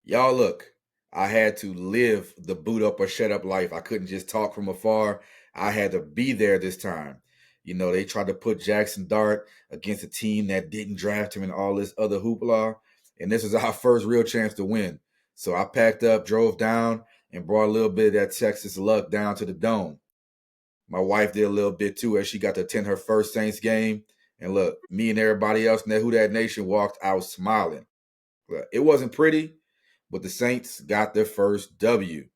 Y'all look, I had to live the boot up or shut up life. I couldn't just talk from afar. I had to be there this time. They tried to put Jackson Dart against a team that didn't draft him and all this other hoopla. And this was our first real chance to win. So I packed up, drove down, and brought a little bit of that Texas luck down to the Dome. My wife did a little bit too, as she got to attend her first Saints game. And look, me and everybody else in that Who Dat Nation walked out smiling. Look, it wasn't pretty, but the Saints got their first W.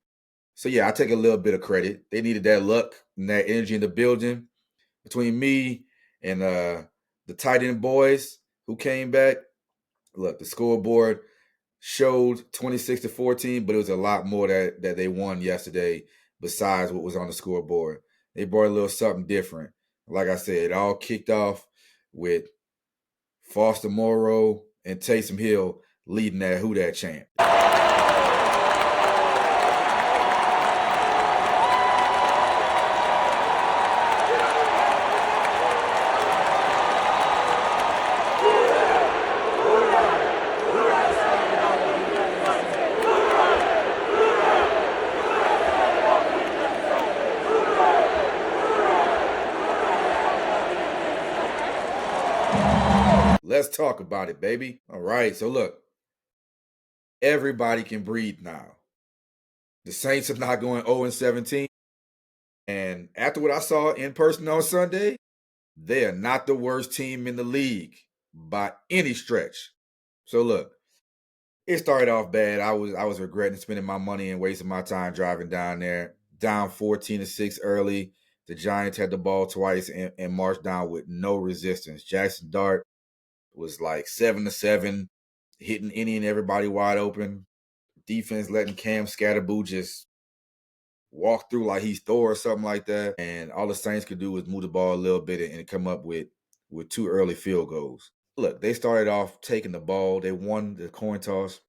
So yeah, I take a little bit of credit. They needed that luck and that energy in the building. Between me and the tight end boys who came back, look, the scoreboard showed 26-14, but it was a lot more that they won yesterday besides what was on the scoreboard. They brought a little something different. Like I said, it all kicked off with Foster Moreau and Taysom Hill leading that Who Dat chant. Let's talk about it, baby. All right, so look, everybody can breathe now. The Saints are not going 0-17. And after what I saw in person on Sunday, they are not the worst team in the league by any stretch. So look, it started off bad. I was regretting spending my money and wasting my time driving down there. Down 14-6 early. The Giants had the ball twice and marched down with no resistance. Jackson Dart was like 7-7, hitting any and everybody wide open. Defense letting Cam Scatterboo just walk through like he's Thor or something like that. And all the Saints could do was move the ball a little bit and come up with 2 early field goals. Look, they started off taking the ball. They won the coin toss,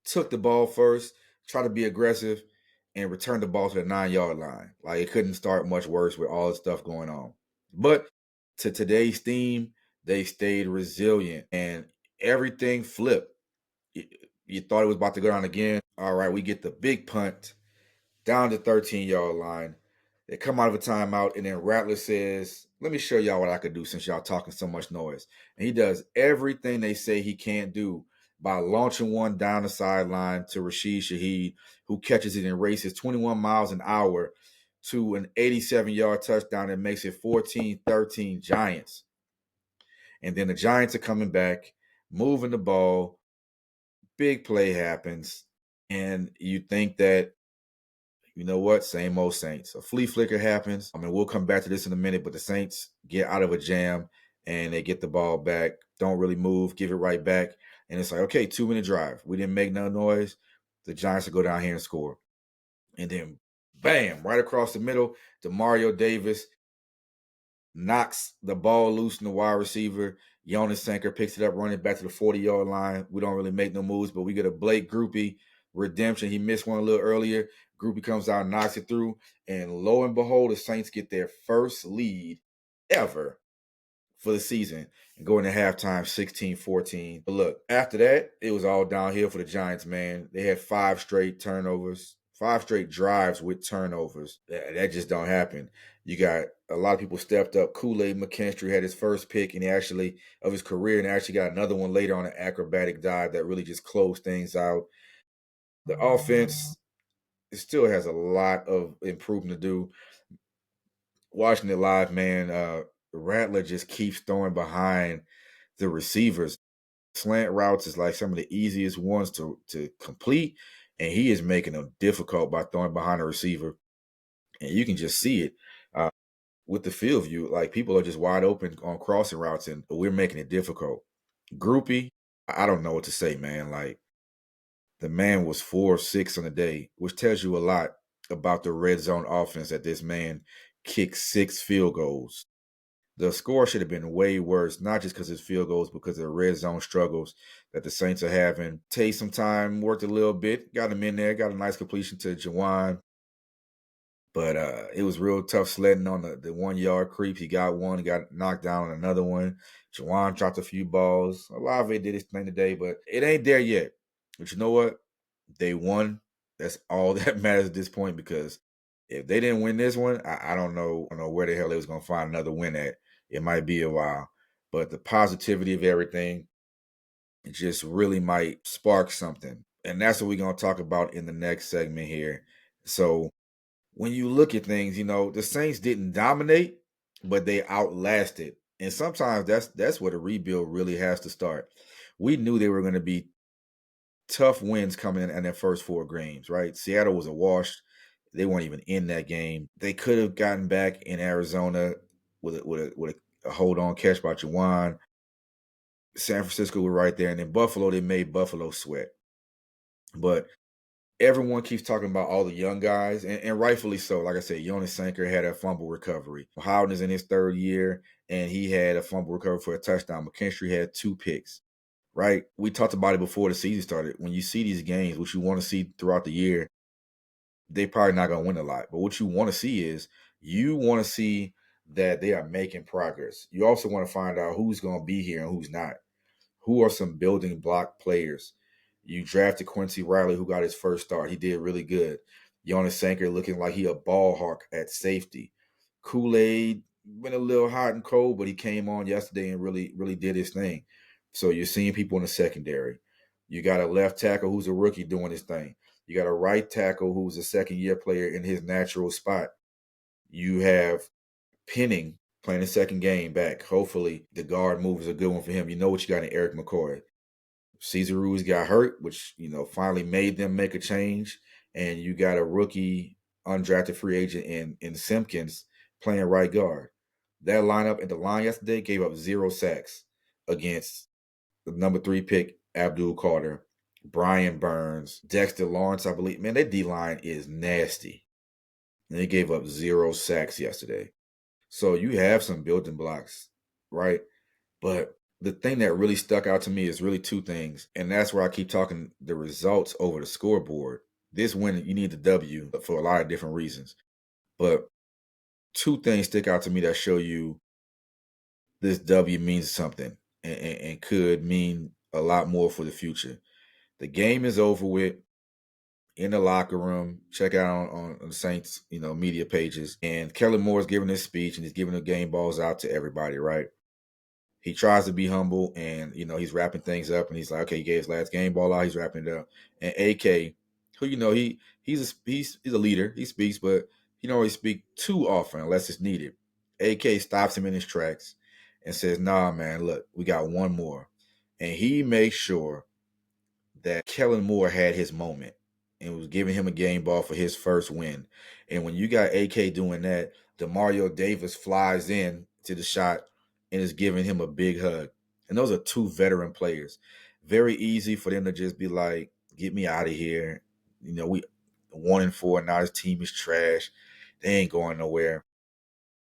took the ball first, tried to be aggressive, and returned the ball to the 9-yard line. Like, it couldn't start much worse with all the stuff going on. But to today's theme, they stayed resilient and everything flipped. You thought it was about to go down again. All right, we get the big punt down the 13-yard line. They come out of a timeout, and then Rattler says, let me show y'all what I could do since y'all talking so much noise. And he does everything they say he can't do by launching one down the sideline to Rashid Shaheed, who catches it and races 21 miles an hour to an 87-yard touchdown that makes it 14-13 Giants. And then the Giants are coming back, moving the ball. Big play happens. And you think that, you know what? Same old Saints. A flea flicker happens. I mean, we'll come back to this in a minute, but the Saints get out of a jam and they get the ball back. Don't really move, give it right back. And it's like, okay, 2-minute drive. We didn't make no noise. The Giants will go down here and score. And then, bam, right across the middle, Demario Davis knocks the ball loose in the wide receiver. Jonas Sanker picks it up, running back to the 40-yard line. We don't really make no moves, but we get a Blake Groupie redemption. He missed one a little earlier. Groupie comes out and knocks it through. And lo and behold, the Saints get their first lead ever for the season and go into halftime 16-14. But look, after that, it was all downhill for the Giants, man. They had 5 straight turnovers, 5 straight drives with turnovers. That just don't happen. You got a lot of people stepped up. Kool-Aid McKinstry had his first pick of his career and actually got another one later on an acrobatic dive that really just closed things out. The offense, it still has a lot of improvement to do. Watching it live, man, Rattler just keeps throwing behind the receivers. Slant routes is like some of the easiest ones to complete, and he is making them difficult by throwing behind the receiver. And you can just see it with the field view. Like, people are just wide open on crossing routes, and we're making it difficult. Groupie, I don't know what to say, man. Like, the man was 4 of 6 on the day, which tells you a lot about the red zone offense that this man kicked 6 field goals. The score should have been way worse, not just because of his field goals, because of the red zone struggles that the Saints are having. Take some time, worked a little bit, got him in there, got a nice completion to Juwan. But it was real tough sledding on the 1-yard creep. He got one, got knocked down on another one. Juwan dropped a few balls. Olave did his thing today, but it ain't there yet. But you know what? They won. That's all that matters at this point, because if they didn't win this one, I don't know where the hell they was gonna find another win at. It might be a while. But the positivity of everything, it just really might spark something. And that's what we're gonna talk about in the next segment here. So when you look at things, the Saints didn't dominate, but they outlasted. And sometimes that's where the rebuild really has to start. We knew they were going to be tough wins coming in their first 4 games, right? Seattle was a wash. They weren't even in that game. They could have gotten back in Arizona with a hold on catch by Juwan. San Francisco were right there, and in Buffalo, they made Buffalo sweat. But everyone keeps talking about all the young guys, and rightfully so. Like I said, Jonas Sanker had a fumble recovery. Howden is in his 3rd year, and he had a fumble recovery for a touchdown. McKinstry had 2 picks, right? We talked about it before the season started. When you see these games, which you want to see throughout the year, they probably not going to win a lot. But what you want to see is you want to see that they are making progress. You also want to find out who's going to be here and who's not. Who are some building block players? You drafted Quincy Riley, who got his first start. He did really good. Jonas Sanker looking like he a ball hawk at safety. Kool-Aid been a little hot and cold, but he came on yesterday and really, really did his thing. So you're seeing people in the secondary. You got a left tackle who's a rookie doing his thing. You got a right tackle who's a 2nd-year player in his natural spot. You have Penning playing his 2nd game back. Hopefully the guard move is a good one for him. You know what you got in Eric McCoy. Cesar Ruiz got hurt, which, finally made them make a change. And you got a rookie undrafted free agent in Simpkins playing right guard. That lineup at the line yesterday gave up 0 sacks against the number 3 pick, Abdul Carter, Brian Burns, Dexter Lawrence, I believe. Man, that D-line is nasty. And they gave up 0 sacks yesterday. So you have some building blocks, right? But the thing that really stuck out to me is really 2 things. And that's where I keep talking the results over the scoreboard. This win, you need the W for a lot of different reasons. But 2 things stick out to me that show you this W means something and could mean a lot more for the future. The game is over with. In the locker room, check out on the Saints, media pages. And Kellen Moore is giving his speech, and he's giving the game balls out to everybody, right? He tries to be humble, and he's wrapping things up, and he's like, okay, he gave his last game ball out, he's wrapping it up. And AK, who he's a leader, he speaks, but he don't always speak too often unless it's needed. AK stops him in his tracks and says, nah, man, look, we got one more. And he makes sure that Kellen Moore had his moment and was giving him a game ball for his first win. And when you got AK doing that, DeMario Davis flies in to the shot and is giving him a big hug. And those are 2 veteran players. Very easy for them to just be like, get me out of here. We 1-4, now his team is trash. They ain't going nowhere.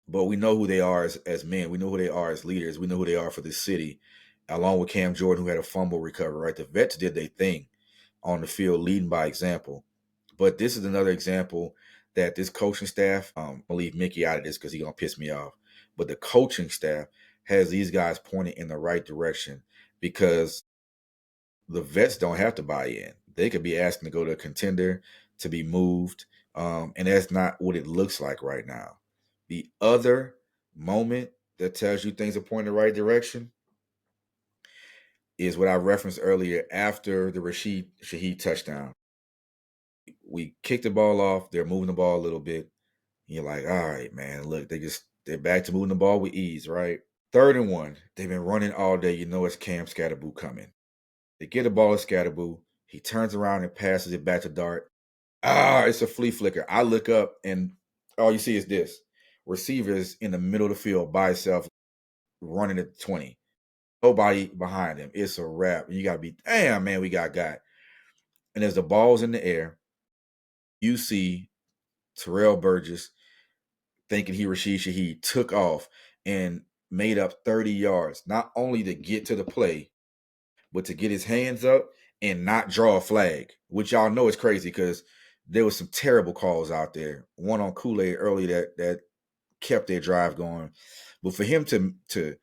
But we know who they are as men. We know who they are as leaders. We know who they are for this city, along with Cam Jordan, who had a fumble recovery, right? The vets did their thing on the field, leading by example. But this is another example that this coaching staff, I'll leave Mickey out of this because he's going to piss me off. But the coaching staff has these guys pointed in the right direction, because the vets don't have to buy in. They could be asking to go to a contender, to be moved. And that's not what it looks like right now. The other moment that tells you things are pointing in the right direction is what I referenced earlier after the Rashid Shaheed touchdown. We kicked the ball off. They're moving the ball a little bit. You're like, all right, man, look, they're back to moving the ball with ease, right? 3rd and 1. They've been running all day. You know it's Cam Scatterboo coming. They get the ball to Scatterboo. He turns around and passes it back to Dart. It's a flea flicker. I look up and all you see is this. Receivers in the middle of the field by himself running at 20. Nobody behind him. It's a wrap. You got to be, damn, man, we got. And as the ball's in the air, you see Terrell Burgess thinking he Rashid Shaheed took off and made up 30 yards, not only to get to the play, but to get his hands up and not draw a flag, which y'all know is crazy because there was some terrible calls out there. One on Kool-Aid early that kept their drive going. But for him to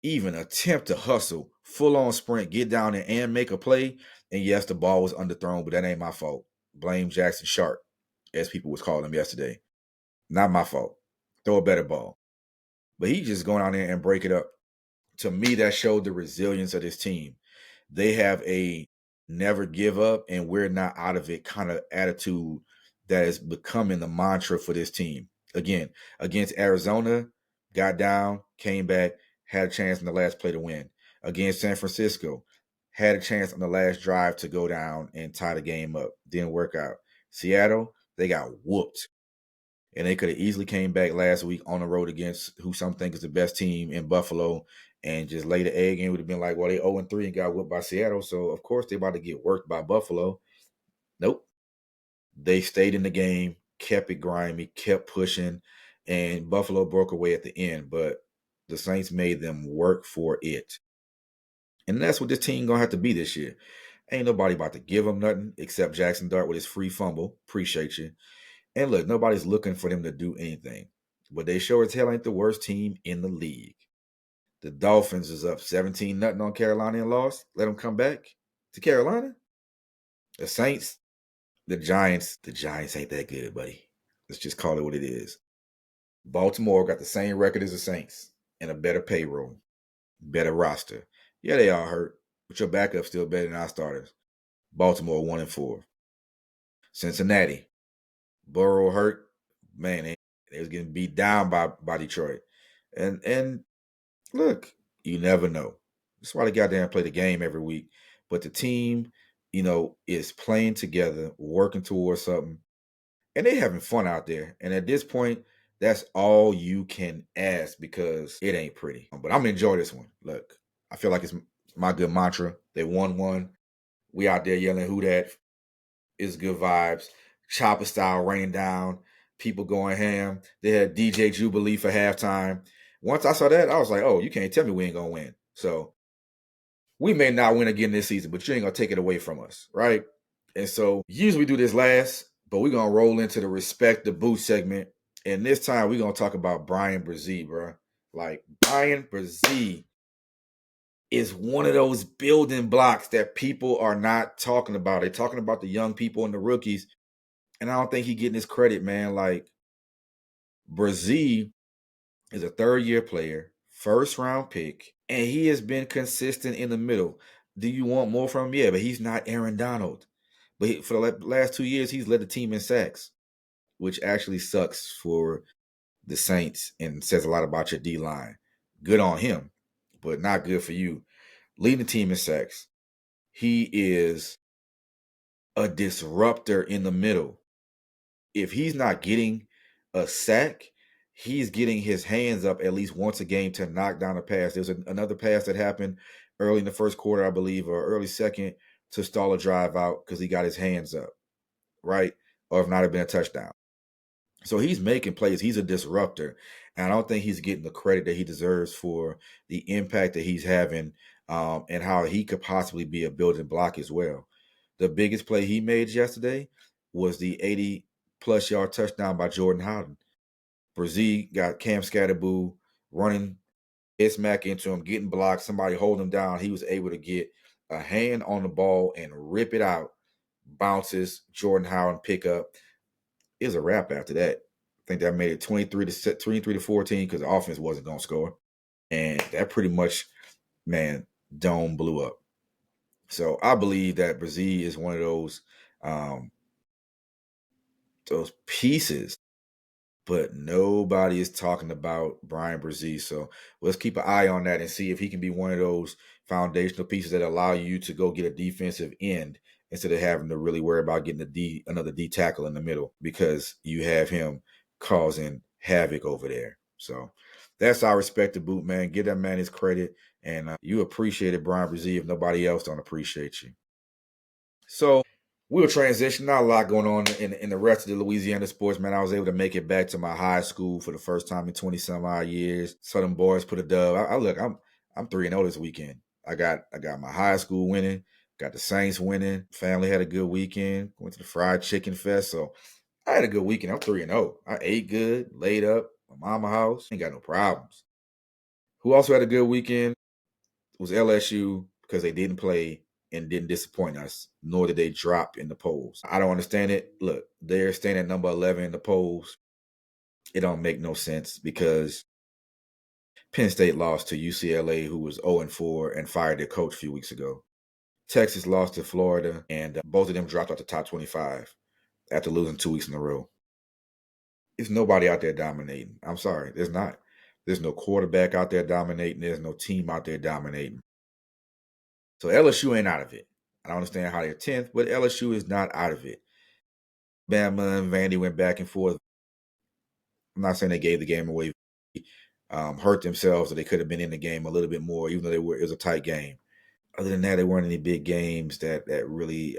even attempt to hustle, full-on sprint, get down there and make a play And yes, the ball was underthrown, but that ain't my fault. Blame Jackson Sharp, as people was calling him yesterday. Not my fault. Throw a better ball. But he just going out there and break it up. To me, that showed the resilience of this team. They have a never give up and we're not out of it kind of attitude that is becoming the mantra for this team. Again, against Arizona, got down, came back, had a chance in the last play to win. Against San Francisco, had a chance on the last drive to go down and tie the game up. Didn't work out. Seattle, they got whooped. And they could have easily came back last week on the road against who some think is the best team in Buffalo and just laid the egg in. Would have been like, well, they 0-3 and got whooped by Seattle. So, of course, they're about to get worked by Buffalo. Nope. They stayed in the game, kept it grimy, kept pushing, and Buffalo broke away at the end. But the Saints made them work for it. And that's what this team going to have to be this year. Ain't nobody about to give them nothing except Jackson Dart with his free fumble. Appreciate you. And look, nobody's looking for them to do anything. But they sure as hell ain't the worst team in the league. The Dolphins is up 17-0 on Carolina and lost. Let them come back to Carolina. The Saints, the Giants ain't that good, buddy. Let's just call it what it is. Baltimore got the same record as the Saints and a better payroll, better roster. Yeah, they are hurt, but your backup's still better than our starters. Baltimore 1-4. Cincinnati, Burrow hurt. Man, they was getting beat down by Detroit. And look, you never know. That's why they got there and play the game every week. But the team, is playing together, working towards something, and they having fun out there. And at this point, that's all you can ask because it ain't pretty. But I'm enjoying this one. Look, I feel like it's my good mantra. They won one. We out there yelling who that. It's good vibes. Chopper style raining down. People going ham. They had DJ Jubilee for halftime. Once I saw that, I was like, oh, you can't tell me we ain't going to win. So we may not win again this season, but you ain't going to take it away from us, right? And so usually we do this last, but we're going to roll into the Respect the Boot segment. And this time we're going to talk about Brian Brzee, bro. Like, Brian Brzee is one of those building blocks that people are not talking about. They're talking about the young people and the rookies. And I don't think he's getting his credit, man. Like, Brzee is a third-year player, first-round pick, and he has been consistent in the middle. Do you want more from him? Yeah, but he's not Aaron Donald. But for the last 2 years, he's led the team in sacks, which actually sucks for the Saints and says a lot about your D-line. Good on him, but not good for you. Leading the team in sacks. He is a disruptor in the middle. If he's not getting a sack, he's getting his hands up at least once a game to knock down a pass. There's another pass that happened early in the first quarter, I believe, or early second to stall a drive out because he got his hands up, right? Or if not, have been a touchdown. So he's making plays. He's a disruptor. And I don't think he's getting the credit that he deserves for the impact that he's having and how he could possibly be a building block as well. The biggest play he made yesterday was the 80-plus yard touchdown by Jordan Howden. Brzee got Cam Scatterboo running head smack into him, getting blocked, somebody holding him down. He was able to get a hand on the ball and rip it out. Bounces, Jordan Howden pick up. It was a wrap after that. I think that made it 23 to 14 because the offense wasn't going to score. And that pretty much, man, dome blew up. So I believe that Brzee is one of those pieces, but nobody is talking about Brian Brzee. So let's keep an eye on that and see if he can be one of those foundational pieces that allow you to go get a defensive end instead of having to really worry about getting another D tackle in the middle because you have him causing havoc over there. So that's our Respect the Boot, man. Give that man his credit. And you appreciated Brian Brzee if nobody else don't appreciate you. So we'll transition. Not a lot going on in the rest of the Louisiana sports, man. I was able to make it back to my high school for the first time in 20 some odd years. So them boys put a dub. I'm 3-0 this weekend. I got my high school winning, got the Saints winning. Family had a good weekend. Went to the fried chicken fest. So I had a good weekend. I'm 3-0. I ate good, laid up, my mama house. Ain't got no problems. Who also had a good weekend was LSU because they didn't play and didn't disappoint us, nor did they drop in the polls. I don't understand it. Look, they're staying at number 11 in the polls. It don't make no sense because Penn State lost to UCLA, who was 0-4 and fired their coach a few weeks ago. Texas lost to Florida, and both of them dropped out the top 25 after losing 2 weeks in a row. There's nobody out there dominating. I'm sorry, there's not. There's no quarterback out there dominating. There's no team out there dominating. So LSU ain't out of it. I don't understand how they're 10th, but LSU is not out of it. Bama and Vandy went back and forth. I'm not saying they gave the game away, hurt themselves, or they could have been in the game a little bit more, even though it was a tight game. Other than that, there weren't any big games that really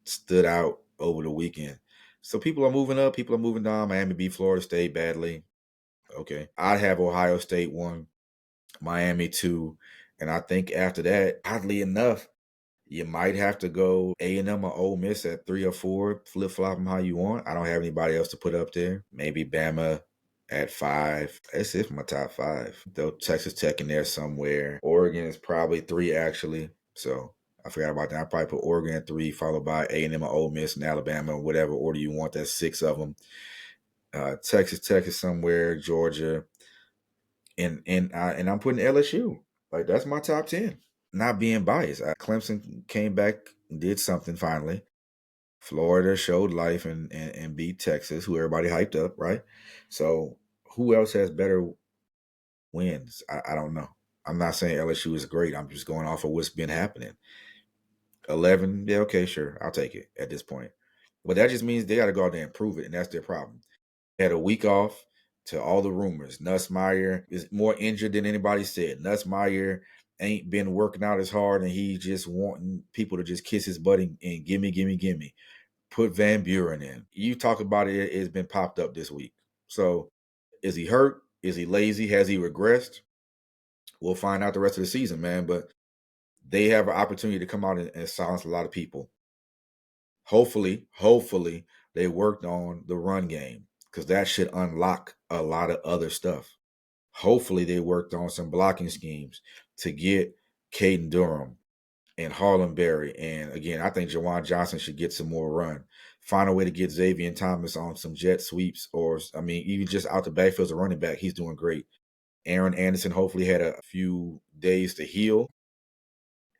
stood out over the weekend. So people are moving up, people are moving down. Miami beat Florida State badly. Okay. I'd have Ohio State 1, Miami 2. And I think after that, oddly enough, you might have to go A&M or Ole Miss at 3 or 4, flip-flop them how you want. I don't have anybody else to put up there. Maybe Bama at 5. That's it for my top 5. Though Texas Tech in there somewhere. Oregon is probably 3, actually. So I forgot about that. I probably put Oregon at 3, followed by A&M or Ole Miss and Alabama, whatever order you want. That's 6 of them. Texas Tech is somewhere, Georgia, and I'm putting LSU. Like, that's my top 10. Not being biased. Clemson came back and did something finally. Florida showed life and beat Texas, who everybody hyped up, right? So who else has better wins? I don't know. I'm not saying LSU is great. I'm just going off of what's been happening. 11, yeah, okay, sure. I'll take it at this point. But that just means they got to go out there and prove it, and that's their problem. They had a week off to all the rumors. Nussmeier is more injured than anybody said. Nussmeier ain't been working out as hard, and he just wanting people to just kiss his butt and gimme. Put Van Buren in. You talk about it, it's been popped up this week. So is he hurt? Is he lazy? Has he regressed? We'll find out the rest of the season, man. But they have an opportunity to come out and silence a lot of people. Hopefully, they worked on the run game, because that should unlock a lot of other stuff. Hopefully they worked on some blocking schemes to get Caden Durham and Harlan Berry. And again, I think Jawan Johnson should get some more run. Find a way to get Xavier Thomas on some jet sweeps, or, I mean, even just out the backfield as a running back. He's doing great. Aaron Anderson hopefully had a few days to heal.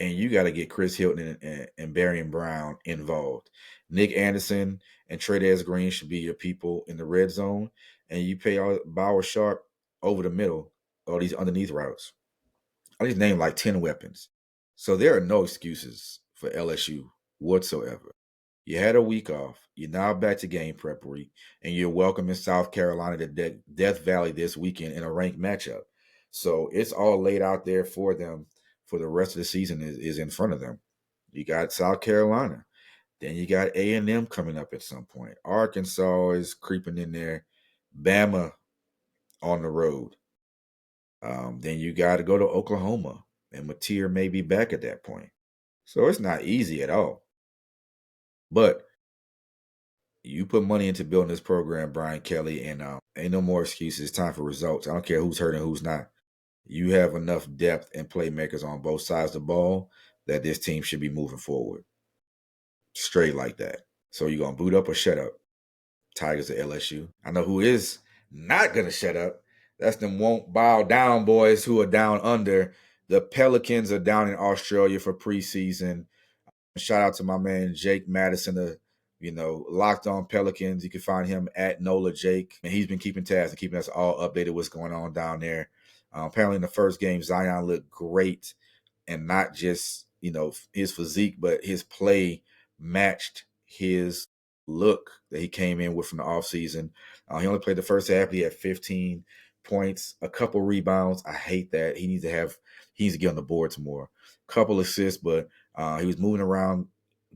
And you got to get Chris Hilton and Barry Brown involved. Nick Anderson and Trey Green should be your people in the red zone. And you pay Bauer Sharp over the middle, all these underneath routes. I just named like 10 weapons. So there are no excuses for LSU whatsoever. You had a week off. You're now back to game prep week, and you're welcome in South Carolina to Death Valley this weekend in a ranked matchup. So it's all laid out there for them for the rest of the season is in front of them. You got South Carolina. Then you got A&M coming up at some point. Arkansas is creeping in there. Bama on the road. Then you got to go to Oklahoma, and Mateer may be back at that point. So it's not easy at all. But you put money into building this program, Brian Kelly, and ain't no more excuses. It's time for results. I don't care who's hurt and who's not. You have enough depth and playmakers on both sides of the ball that this team should be moving forward. Straight like that. So you going to boot up or shut up? Tigers at LSU. I know who is not going to shut up. That's them won't bow down boys who are down under. The Pelicans are down in Australia for preseason. Shout out to my man Jake Madison, Locked On Pelicans. You can find him at NOLA Jake. And he's been keeping tabs and keeping us all updated what's going on down there. Apparently in the first game, Zion looked great. And not just, his physique, but his play matched his look that he came in with from the offseason. He only played the first half. He had 15 points, a couple rebounds. I hate that. He needs to get on the boards more. Couple assists, but he was moving around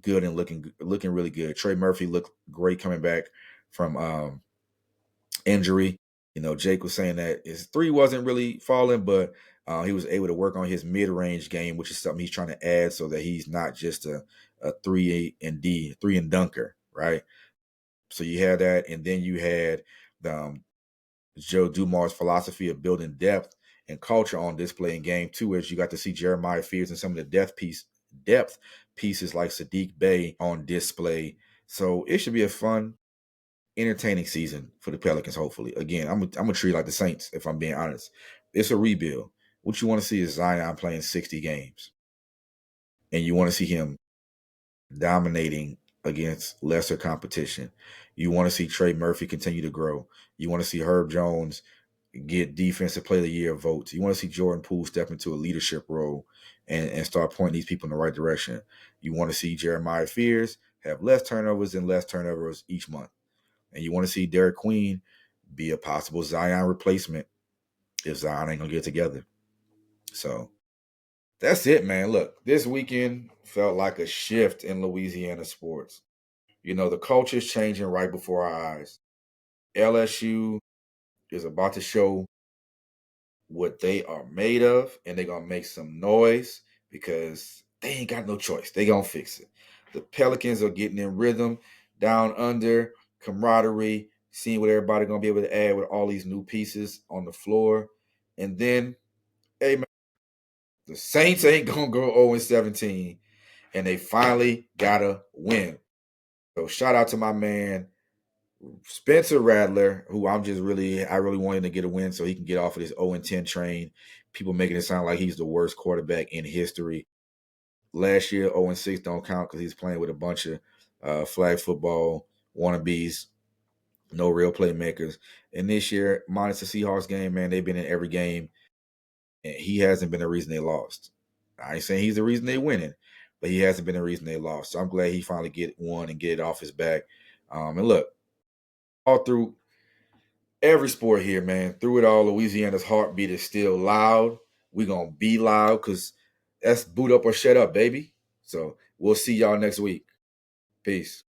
good and looking really good. Trey Murphy looked great coming back from injury. Jake was saying that his 3 wasn't really falling, but he was able to work on his mid-range game, which is something he's trying to add so that he's not just a 3 and dunker, right? So you had that, and then you had Joe Dumars' philosophy of building depth and culture on display in game 2, as you got to see Jeremiah Fears and some of the depth depth pieces like Sadiq Bey on display. So it should be a fun, entertaining season for the Pelicans, hopefully. Again, I'm gonna treat like the Saints, if I'm being honest. It's a rebuild. What you want to see is Zion playing 60 games. And you want to see him dominating against lesser competition. You want to see Trey Murphy continue to grow. You want to see Herb Jones get defensive player of the year votes. You want to see Jordan Poole step into a leadership role and start pointing these people in the right direction. You want to see Jeremiah Fears have less turnovers and less turnovers each month. And you want to see Derek Queen be a possible Zion replacement if Zion ain't gonna get it together. So that's it, man. Look, this weekend felt like a shift in Louisiana sports. You know, the culture's changing right before our eyes. LSU is about to show what they are made of, and they're gonna make some noise because they ain't got no choice. They gonna fix it. The Pelicans are getting in rhythm, down under, camaraderie, seeing what everybody gonna be able to add with all these new pieces on the floor. And then, hey man, the Saints ain't gonna go 0-17, and they finally gotta win. So shout out to my man Spencer Rattler, who I really want him to get a win so he can get off of this 0-10 train. People making it sound like he's the worst quarterback in history. Last year, 0-6 don't count because he's playing with a bunch of flag football wannabes, no real playmakers. And this year, minus the Seahawks game, man, they've been in every game, and he hasn't been the reason they lost. I ain't saying he's the reason they winning, but he hasn't been the reason they lost. So I'm glad he finally get one and get it off his back. And look, all through every sport here, man, through it all, Louisiana's heartbeat is still loud. We're going to be loud because that's boot up or shut up, baby. So we'll see y'all next week. Peace.